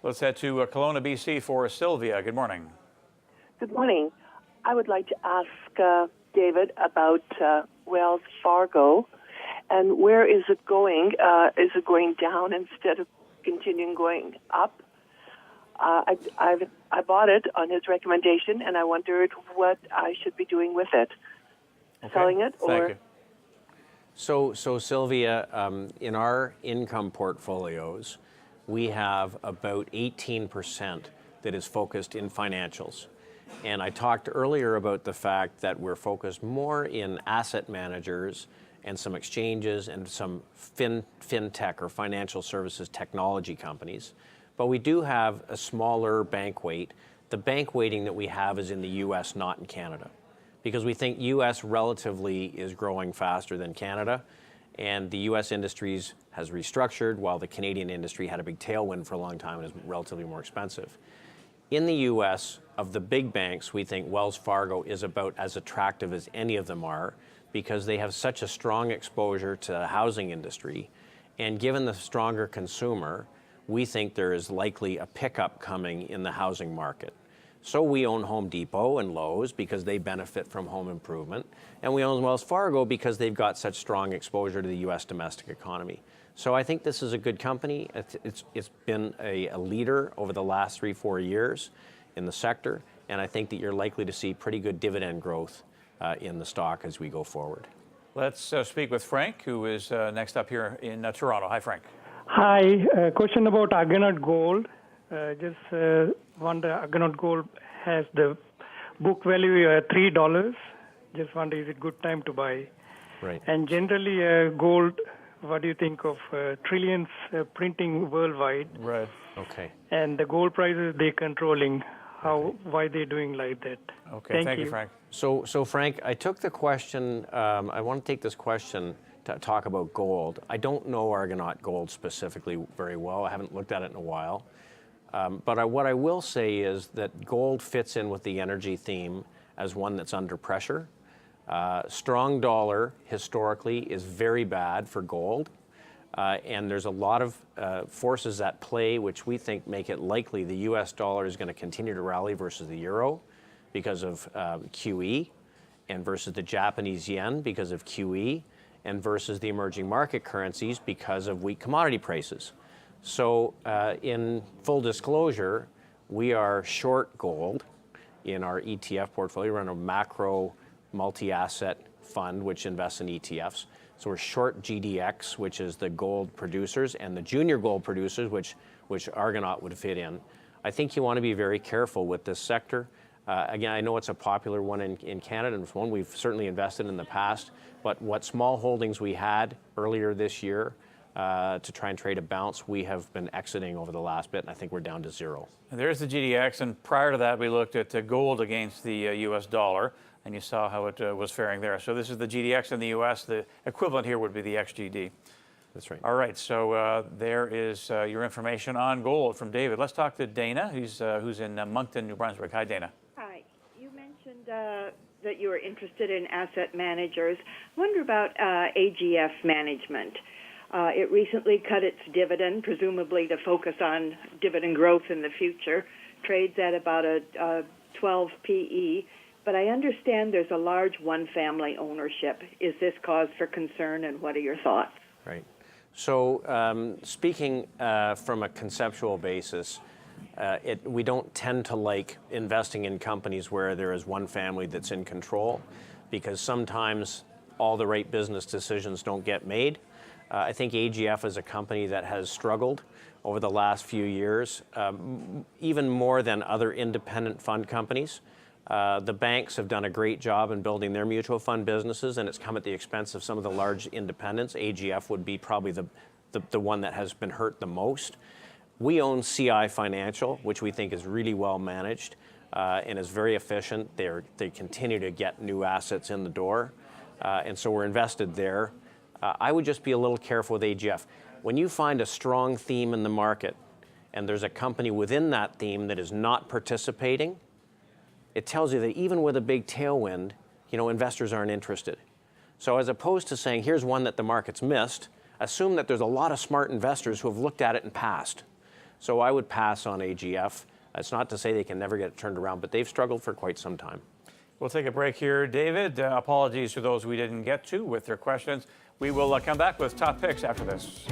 Let's head to Kelowna, BC for Sylvia. Good morning. Good morning. I would like to ask David about Wells Fargo, and where is it going? Is it going down instead of continuing going up? I bought it on his recommendation, and I wondered what I should be doing with it. Okay. Selling it, or? Thank you. So Sylvia, in our income portfolios, we have about 18% that is focused in financials. And I talked earlier about the fact that we're focused more in asset managers and some exchanges and some fintech or financial services technology companies. But we do have a smaller bank weight. The bank weighting that we have is in the US, not in Canada, because we think US relatively is growing faster than Canada. And the US industries has restructured while the Canadian industry had a big tailwind for a long time and is relatively more expensive. In the US, of the big banks, we think Wells Fargo is about as attractive as any of them are because they have such a strong exposure to the housing industry. And given the stronger consumer, we think there is likely a pickup coming in the housing market. So we own Home Depot and Lowe's because they benefit from home improvement. And we own Wells Fargo because they've got such strong exposure to the US domestic economy. So I think this is a good company. It's been a leader over the last 3-4 years in the sector. And I think that you're likely to see pretty good dividend growth in the stock as we go forward. Let's speak with Frank, who is next up here in Toronto. Hi, Frank. Hi, question about Argonaut Gold. Just wonder, Argonaut Gold has the book value at $3. Just wonder, is it good time to buy? Right. And generally, gold, what do you think of trillions printing worldwide? Right. Okay. And the gold prices they controlling, why they doing like that? Okay, thank you, Frank. So Frank, I took the question, I want to take this question to talk about gold. I don't know Argonaut Gold specifically very well. I haven't looked at it in a while. But what I will say is that gold fits in with the energy theme as one that's under pressure. Strong dollar historically is very bad for gold. And there's a lot of forces at play which we think make it likely the US dollar is going to continue to rally versus the euro because of QE, and versus the Japanese yen because of QE, and versus the emerging market currencies because of weak commodity prices. So in full disclosure, we are short gold in our ETF portfolio. We run a macro multi-asset fund which invests in ETFs. So we're short GDX, which is the gold producers, and the junior gold producers, which Argonaut would fit in. I think you want to be very careful with this sector. Again, I know it's a popular one in Canada, and it's one we've certainly invested in the past, but what small holdings we had earlier this year to try and trade a bounce, we have been exiting over the last bit, and I think we're down to zero. And there's the GDX, and prior to that, we looked at gold against the US dollar, and you saw how it was faring there. So this is the GDX in the US. The equivalent here would be the XGD. That's right. All right, so there is your information on gold from David. Let's talk to Dana, who's in Moncton, New Brunswick. Hi, Dana. Hi. You mentioned that you were interested in asset managers. I wonder about AGF management. It recently cut its dividend, presumably to focus on dividend growth in the future. Trades at about a 12 PE. But I understand there's a large one-family ownership. Is this cause for concern, and what are your thoughts? Right. So speaking from a conceptual basis, we don't tend to like investing in companies where there is one family that's in control, because sometimes all the right business decisions don't get made. I think AGF is a company that has struggled over the last few years, even more than other independent fund companies. The banks have done a great job in building their mutual fund businesses, and it's come at the expense of some of the large independents. AGF would be probably the one that has been hurt the most. We own CI Financial, which we think is really well managed and is very efficient. They continue to get new assets in the door, and so we're invested there. I would just be a little careful with AGF. When you find a strong theme in the market and there's a company within that theme that is not participating, it tells you that even with a big tailwind, investors aren't interested. So as opposed to saying, here's one that the market's missed, assume that there's a lot of smart investors who have looked at it and passed. So I would pass on AGF. It's not to say they can never get it turned around, but they've struggled for quite some time. We'll take a break here, David. Apologies to those we didn't get to with their questions. We will come back with top picks after this.